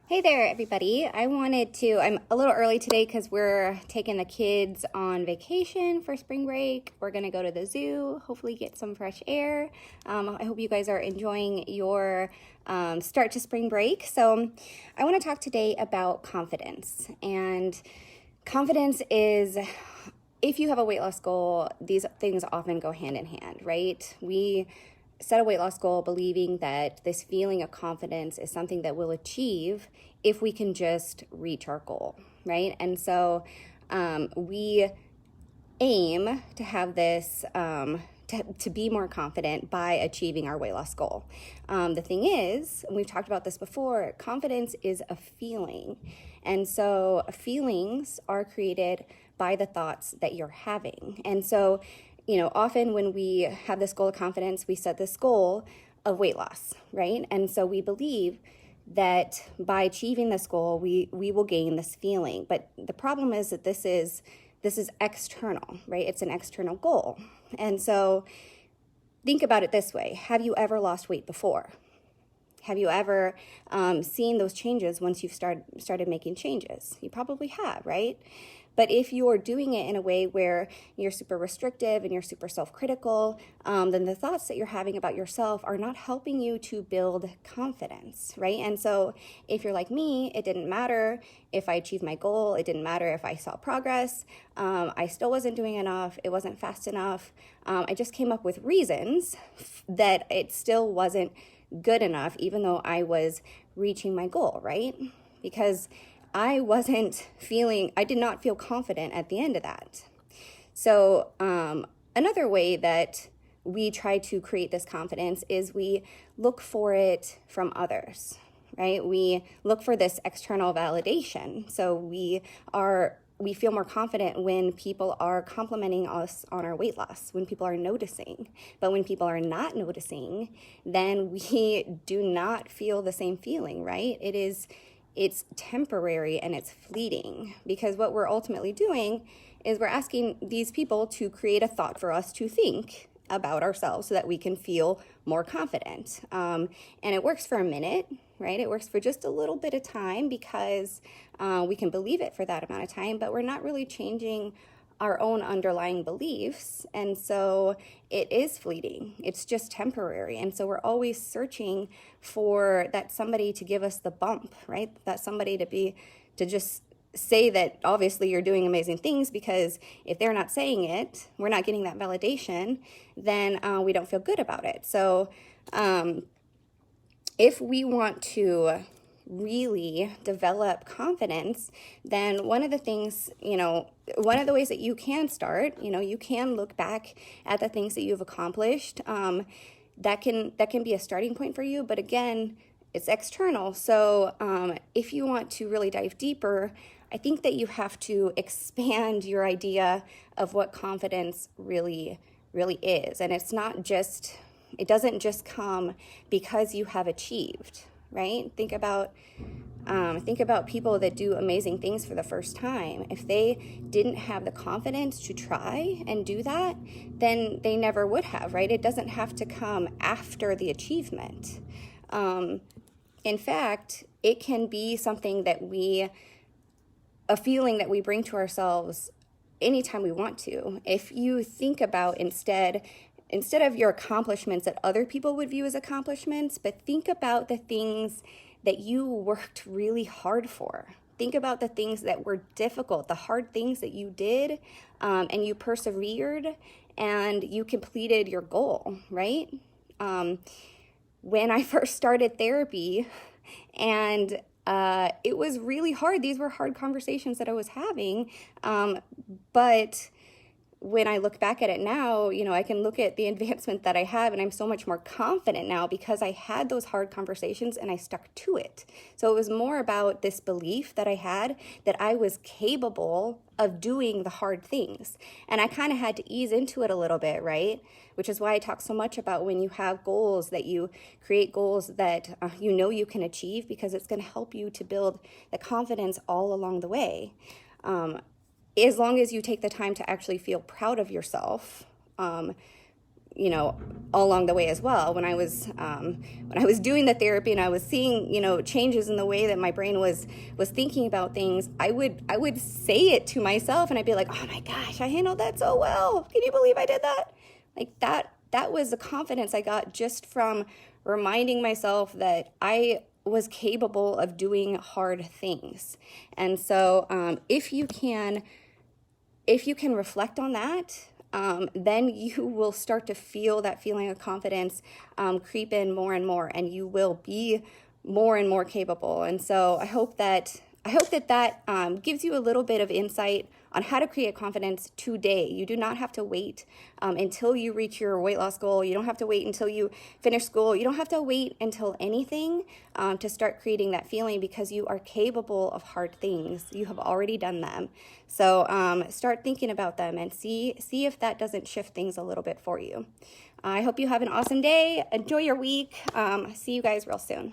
Hey there, everybody. I'm a little early today because we're taking the kids on vacation for spring break. We're going to go to the zoo, hopefully get some fresh air. I hope you guys are enjoying your start to spring break. So I want to talk today about confidence. And confidence is, if you have a weight loss goal, these things often go hand in hand, right? We set a weight loss goal believing that this feeling of confidence is something that we'll achieve if we can just reach our goal, right? And so we aim to have this, to be more confident by achieving our weight loss goal. The thing is, and we've talked about this before, confidence is a feeling. And so feelings are created by the thoughts that you're having. And so often when we have this goal of confidence, we set this goal of weight loss, right? And so we believe that by achieving this goal, we will gain this feeling. But the problem is that this is external, right? It's an external goal. And so think about it this way. Have you ever lost weight before? Have you ever seen those changes once you've started making changes? You probably have, right? But if you're doing it in a way where you're super restrictive and you're super self-critical, then the thoughts that you're having about yourself are not helping you to build confidence, right? And so if you're like me, it didn't matter if I achieved my goal. It didn't matter if I saw progress. I still wasn't doing enough. It wasn't fast enough. I just came up with reasons that it still wasn't good enough, even though I was reaching my goal, right? Because I did not feel confident at the end of that. So another way that we try to create this confidence is we look for it from others, right? We look for this external validation. So we feel more confident when people are complimenting us on our weight loss, when people are noticing. But when people are not noticing, then we do not feel the same feeling, right? It's temporary and it's fleeting, because what we're ultimately doing is we're asking these people to create a thought for us to think about ourselves so that we can feel more confident. And it works for a minute, right? It works for just a little bit of time because we can believe it for that amount of time, but we're not really changing our own underlying beliefs. And so it is fleeting. It's just temporary. And so we're always searching for that somebody to give us the bump, right? That somebody to just say that obviously you're doing amazing things, because if they're not saying it, we're not getting that validation, then we don't feel good about it. So if we want to really develop confidence, then one of the ways that you can start, you can look back at the things that you've accomplished. That can be a starting point for you, but again, it's external. So if you want to really dive deeper, I think that you have to expand your idea of what confidence really is. And it doesn't just come because you have achieved, right? Think about people that do amazing things for the first time. If they didn't have the confidence to try and do that, then they never would have, right? It doesn't have to come after the achievement. In fact, it can be something a feeling that we bring to ourselves anytime we want to. If you think about instead of your accomplishments that other people would view as accomplishments, but think about the things that you worked really hard for. Think about the things that were difficult, the hard things that you did, and you persevered and you completed your goal, right? When I first started therapy, and it was really hard. These were hard conversations that I was having, but when I look back at it now, I can look at the advancement that I have, and I'm so much more confident now because I had those hard conversations and I stuck to it. So it was more about this belief that I had that I was capable of doing the hard things. And I kind of had to ease into it a little bit, right? Which is why I talk so much about when you have goals, that you create goals that you can achieve, because it's going to help you to build the confidence all along the way. As long as you take the time to actually feel proud of yourself, you know, all along the way as well. When I was doing the therapy and I was seeing, you know, changes in the way that my brain was thinking about things, I would say it to myself, and I'd be like, oh my gosh, I handled that so well. Can you believe I did that? Like that was the confidence I got just from reminding myself that I was capable of doing hard things. And so if you can reflect on that, then you will start to feel that feeling of confidence creep in more and more, and you will be more and more capable. And so I hope that gives you a little bit of insight on how to create confidence today. You do not have to wait until you reach your weight loss goal. You don't have to wait until you finish school. You don't have to wait until anything to start creating that feeling, because you are capable of hard things. You have already done them. So start thinking about them and see if that doesn't shift things a little bit for you. I hope you have an awesome day. Enjoy your week. See you guys real soon.